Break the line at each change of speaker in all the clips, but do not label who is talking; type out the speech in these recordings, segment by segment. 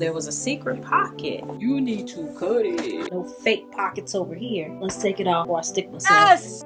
there was a secret pocket. You need to cut it.
No fake pockets over here. Let's take it off before I stick myself.
Yes!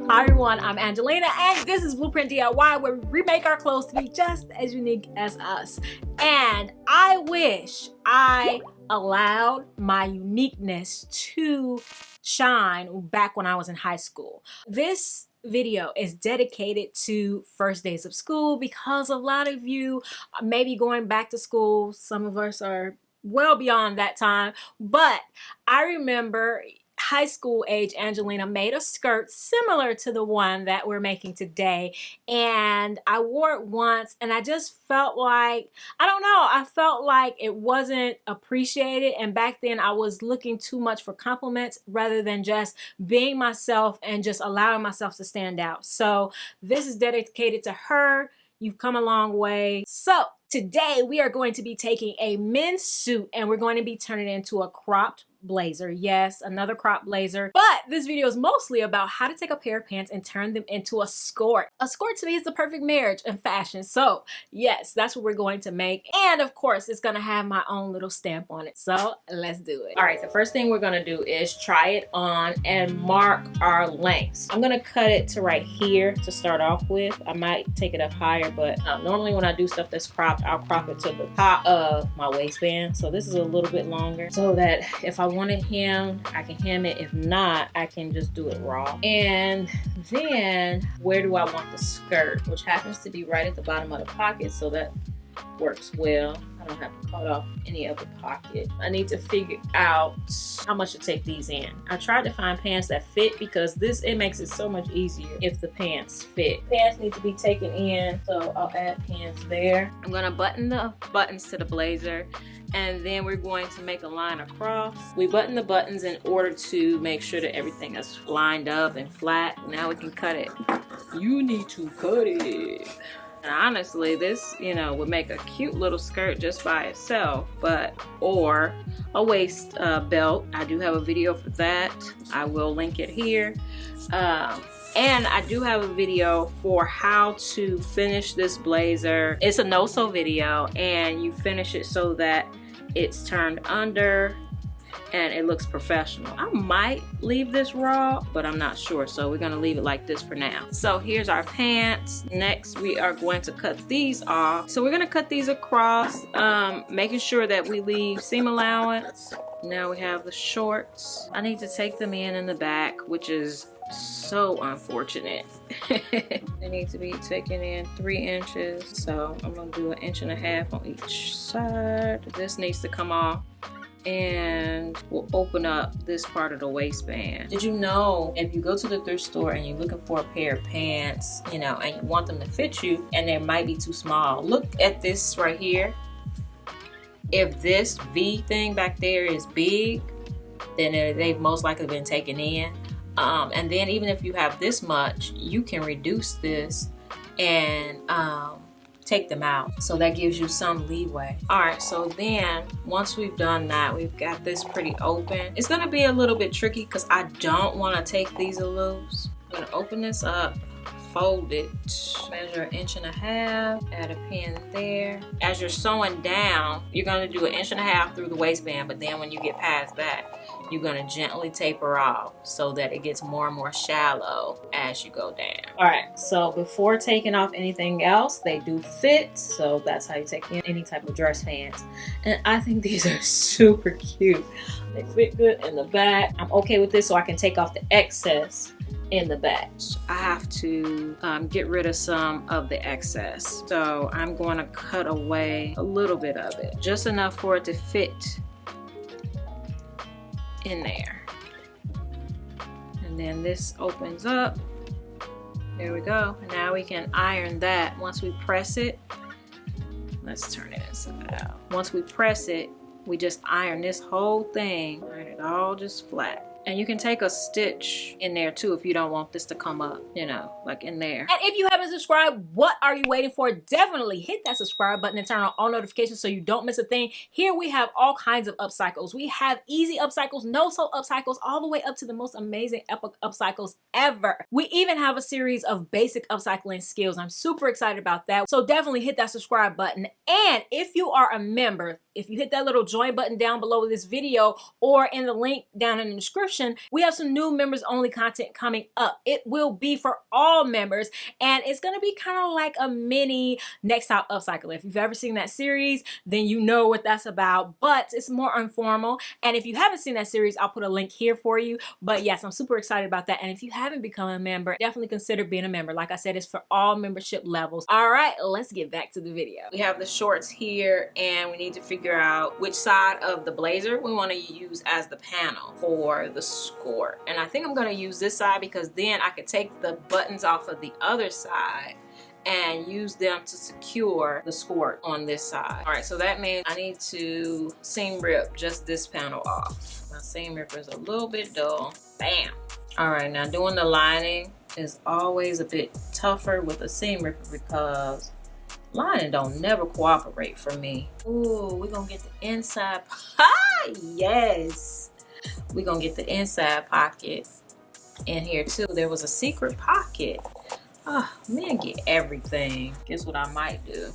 Hi everyone, I'm Angelina and this is Blueprint DIY, where we remake our clothes to be just as unique as us. And I wish I allowed my uniqueness to shine back when I was in high school. This video is dedicated to first days of school because a lot of you may be going back to school. Some of us are well beyond that time, but I remember high school age Angelina made a skirt similar to the one that we're making today, and I wore it once and I just felt like, I don't know, I felt like it wasn't appreciated, and back then I was looking too much for compliments rather than just being myself and just allowing myself to stand out. So this is dedicated to her. You've come a long way. So today we are going to be taking a men's suit and we're going to be turning it into a cropped blazer. Yes, another crop blazer. But this video is mostly about how to take a pair of pants and turn them into a skort. A skort to me is the perfect marriage in fashion. So yes, that's what we're going to make. And of course, it's gonna have my own little stamp on it. So let's do it. All right, the first thing we're gonna do is try it on and mark our lengths. I'm gonna cut it to right here to start off with. I might take it up higher, but normally when I do stuff that's cropped, I'll crop it to the top of my waistband. So this is a little bit longer so that if I want it hemmed, I can hem it. If not, I can just do it raw. And then where do I want the skirt, which happens to be right at the bottom of the pocket, so that works well. I don't have to cut off any of the pocket. I need to figure out how much to take these in. I tried to find pants that fit because it makes it so much easier if the pants fit. Pants need to be taken in, so I'll add pants there. I'm gonna button the buttons to the blazer, and then we're going to make a line across. We button the buttons in order to make sure that everything is lined up and flat. Now we can cut it. You need to cut it. And honestly, this, would make a cute little skirt just by itself, or a waist belt. I do have a video for that. I will link it here. And I do have a video for how to finish this blazer. It's a no-sew video, and you finish it so that it's turned under and it looks professional. I might leave this raw, but I'm not sure, so we're gonna leave it like this for now. So here's our pants. Next, we are going to cut these off. So we're gonna cut these across, making sure that we leave seam allowance. Now we have the shorts. I need to take them in the back, which is so unfortunate. They need to be taken in 3 inches. So I'm gonna do 1.5 inches on each side. This needs to come off, and we'll open up this part of the waistband. Did you know if you go to the thrift store and you're looking for a pair of pants, and you want them to fit you and they might be too small, look at this right here. If this V thing back there is big, then they've most likely been taken in. And then even if you have this much, you can reduce this and take them out. So that gives you some leeway. All right, so then once we've done that, we've got this pretty open. It's gonna be a little bit tricky because I don't wanna take these loose. I'm gonna open this up, fold it, measure 1.5 inches, add a pin there. As you're sewing down, you're gonna do 1.5 inches through the waistband, but then when you get past that, you're gonna gently taper off so that it gets more and more shallow as you go down. All right, so before taking off anything else, they do fit, so that's how you take in any type of dress pants. And I think these are super cute. They fit good in the back. I'm okay with this, so I can take off the excess in the back. I have to get rid of some of the excess, so I'm going to cut away a little bit of it, just enough for it to fit in there. And then this opens up. There we go. And now we can iron that. Once we press it, let's turn it inside out. Once we press it, we just iron this whole thing, iron it all just flat.
And you can take a stitch in there too if you don't want this to come up, you know, like in there.
And if you haven't subscribed, what are you waiting for? Definitely hit that subscribe button and turn on all notifications so you don't miss a thing. Here we have all kinds of upcycles. We have easy upcycles, no-sew upcycles, all the way up to the most amazing epic upcycles ever. We even have a series of basic upcycling skills. I'm super excited about that. So definitely hit that subscribe button. And if you are a member, if you hit that little join button down below this video or in the link down in the description, we have some new members only content coming up. It will be for all members, and it's going to be kind of like a mini Next Top Upcycle. If you've ever seen that series, then you know what that's about, but it's more informal. And if you haven't seen that series, I'll put a link here for you. But yes, I'm super excited about that. And if you haven't become a member, definitely consider being a member. Like I said, it's for all membership levels. All right, let's get back to the video.
We have the shorts here, and we need to figure out which side of the blazer we want to use as the panel for the skort. And I think I'm going to use this side because then I could take the buttons off of the other side and use them to secure the skort on this side. All right, so that means I need to seam rip just this panel off. My seam ripper is a little bit dull. Bam. All right, now doing the lining is always a bit tougher with a seam ripper because lining don't never cooperate for me. Ooh, we're gonna get the inside. Yes, we're gonna get the inside pocket in here too. There was a secret pocket. Oh, men get everything. Guess what I might do?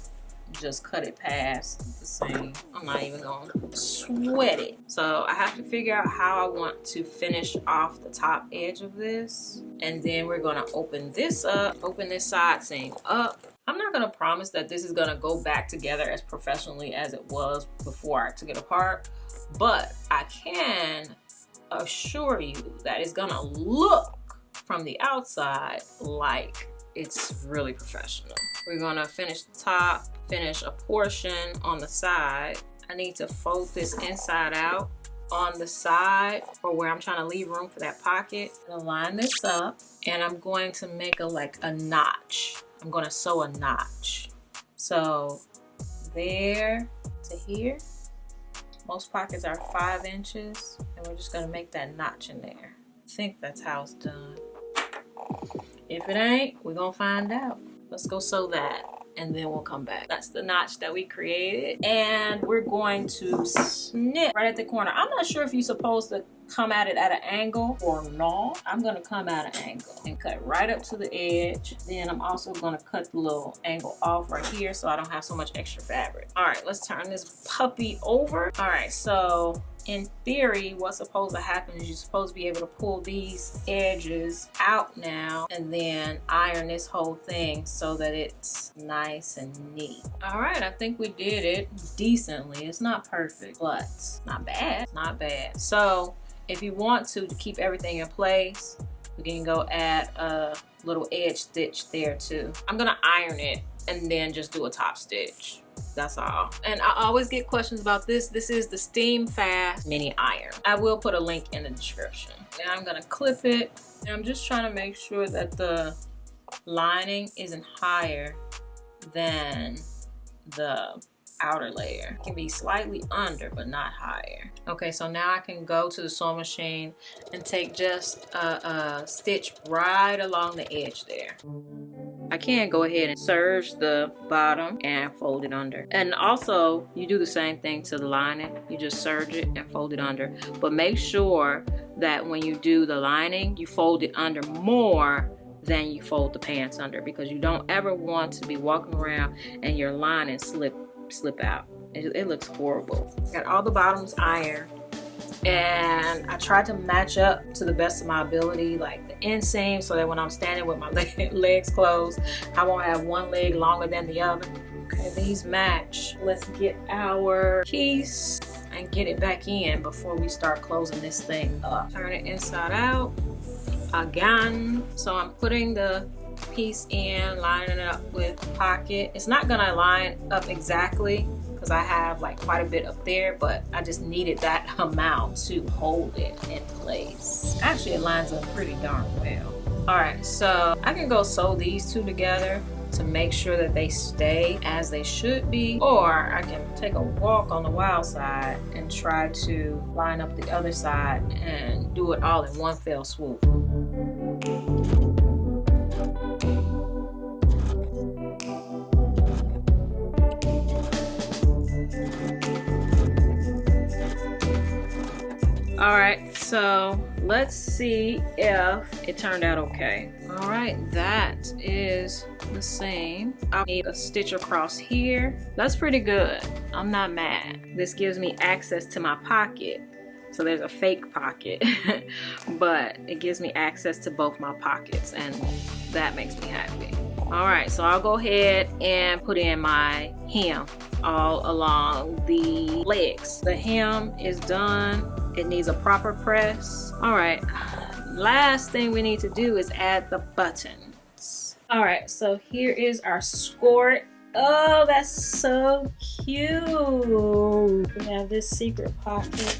Just cut it past the seam. I'm not even gonna sweat it. So I have to figure out how I want to finish off the top edge of this. And then we're gonna open this up, open this side seam up. I'm not gonna promise that this is gonna go back together as professionally as it was before I took it apart, but I can assure you that it's gonna look from the outside like it's really professional. We're gonna finish the top, finish a portion on the side. I need to fold this inside out on the side for where I'm trying to leave room for that pocket. I'm gonna line this up and I'm going to make a notch. I'm gonna sew a notch. So there to here. Most pockets are 5 inches and we're just gonna make that notch in there. I think that's how it's done. If it ain't, we're gonna find out. Let's go sew that and then we'll come back. That's the notch that we created. And we're going to snip right at the corner. I'm not sure if you're supposed to come at it at an angle or not. I'm gonna come at an angle and cut right up to the edge. Then I'm also gonna cut the little angle off right here so I don't have so much extra fabric. All right, let's turn this puppy over. All right, so in theory, what's supposed to happen is you're supposed to be able to pull these edges out now and then iron this whole thing so that it's nice and neat. All right, I think we did it decently. It's not perfect, but not bad, not bad. So if you want to keep everything in place, we can go add a little edge stitch there too. I'm gonna iron it and then just do a top stitch. That's all. And I always get questions about this. This is the Steam Fast Mini Iron. I will put a link in the description. And I'm gonna clip it. And I'm just trying to make sure that the lining isn't higher than the outer layer. It can be slightly under, but not higher. Okay, so now I can go to the sewing machine and take just a stitch right along the edge there. I can go ahead and serge the bottom and fold it under. And also, you do the same thing to the lining. You just serge it and fold it under. But make sure that when you do the lining, you fold it under more than you fold the pants under, because you don't ever want to be walking around and your lining slip out. It looks horrible. Got all the bottoms ironed, and I tried to match up to the best of my ability, like the inseam, so that when I'm standing with my legs closed, I won't have one leg longer than the other. Okay, these match. Let's get our piece and get it back in before we start closing this thing up. Turn it inside out again. So I'm putting the piece in, lining it up with the pocket. It's not gonna line up exactly because I have like quite a bit up there, but I just needed that amount to hold it in place. Actually, it lines up pretty darn well. All right, so I can go sew these two together to make sure that they stay as they should be, or I can take a walk on the wild side and try to line up the other side and do it all in one fell swoop. All right, so let's see if it turned out okay. All right, that is the same. I'll need a stitch across here. That's pretty good. I'm not mad. This gives me access to my pocket. So there's a fake pocket, but it gives me access to both my pockets, and that makes me happy. All right, so I'll go ahead and put in my hem all along the legs. The hem is done. It needs a proper press. All right, last thing we need to do is add the buttons. All right, so here is our Skort. Oh, that's so cute. We have this secret pocket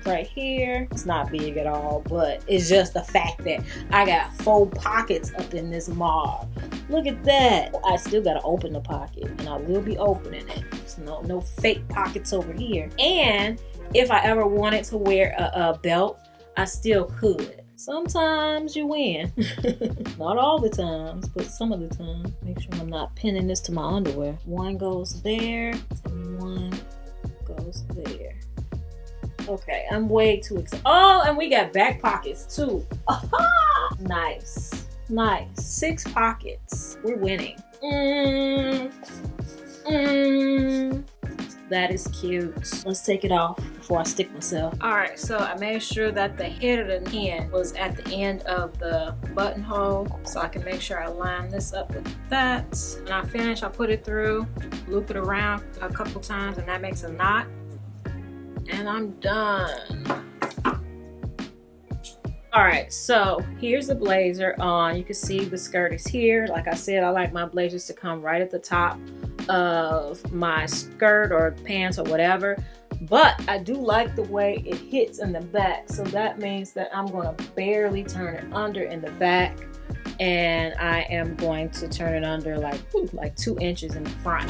right here. It's not big at all, but it's just the fact that I got 4 pockets up in this mob. Look at that. I still gotta open the pocket, and I will be opening it. There's no fake pockets over here. And if I ever wanted to wear a belt, I still could. Sometimes you win. Not all the times, but some of the time. Make sure I'm not pinning this to my underwear. One goes there, and one goes there. Okay, I'm way too excited. Oh, and we got back pockets too. Aha! Nice. Nice. 6 pockets. We're winning. That is cute. Let's take it off before I stick myself. All right, so I made sure that the head of the hen was at the end of the buttonhole, so I can make sure I line this up with that. When I finish, I put it through, loop it around a couple times, and that makes a knot. And I'm done. All right, so here's the blazer on. You can see the skirt is here. Like I said, I like my blazers to come right at the top of my skirt or pants or whatever, but I do like the way it hits in the back, so that means that I'm going to barely turn it under in the back, and I am going to turn it under like 2 inches in the front.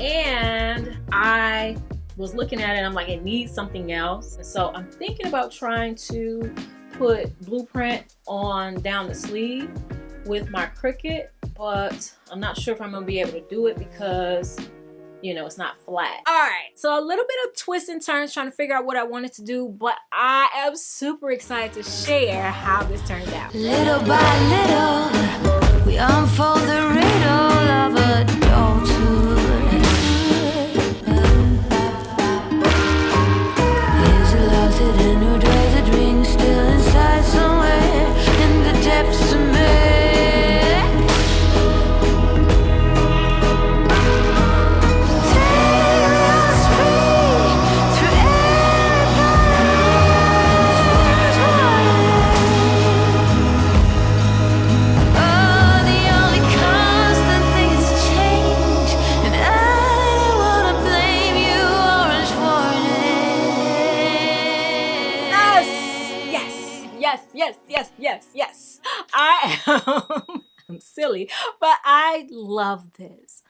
And I was looking at it and I'm like, it needs something else. So I'm thinking about trying to put blueprint on down the sleeve with my Cricut, but I'm not sure if I'm gonna be able to do it because, you know, it's not flat. All right, so a little bit of twists and turns trying to figure out what I wanted to do, but I am super excited to share how this turned out.
Little by little, we unfold the riddle of adulthood. Years are lost in new days, a dream still inside somewhere in the depths of me.
Yes. I'm silly, but I love this.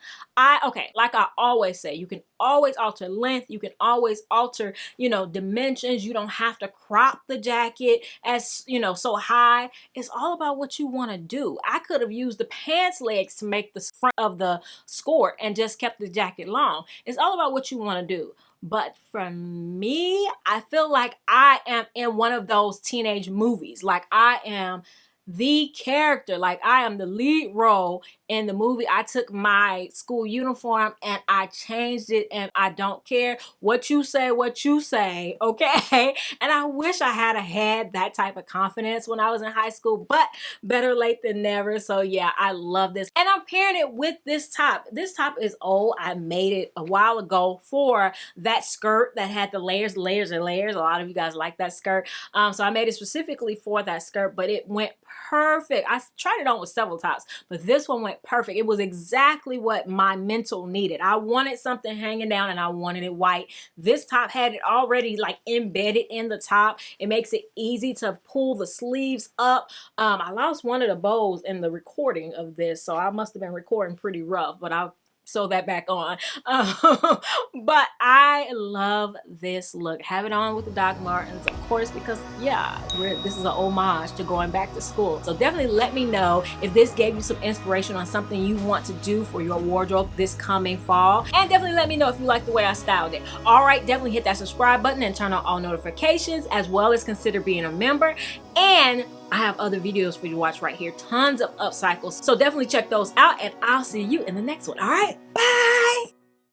Okay, like I always say, you can always alter length, you can always alter, dimensions. You don't have to crop the jacket as, so high. It's all about what you want to do. I could have used the pants legs to make the front of the Skort and just kept the jacket long. It's all about what you want to do. But for me, I feel like I am in one of those teenage movies. Like I am the character, like I am the lead role in the movie. I took my school uniform and I changed it, and I don't care what you say, okay? And I wish I had that type of confidence when I was in high school, but better late than never. So yeah, I love this. And I'm pairing it with this top. This top is old. I made it a while ago for that skirt that had the layers. A lot of you guys like that skirt. So I made it specifically for that skirt, but it went perfect. I tried it on with several tops, but this one went like perfect. It was exactly what my mental needed. I wanted something hanging down and I wanted it white. This top had it already like embedded in the top. It makes it easy to pull the sleeves up. I lost one of the bows in the recording of this, so I must have been recording pretty rough, but I'll sew that back on. But I love this look. Have it on with the Doc Martens, of course, because yeah, this is an homage to going back to school. So definitely let me know if this gave you some inspiration on something you want to do for your wardrobe this coming fall. And definitely let me know if you like the way I styled it. All right, definitely hit that subscribe button and turn on all notifications, as well as consider being a member. And I have other videos for you to watch right here. Tons of upcycles. So definitely check those out, and I'll see you in the next one. All right, bye.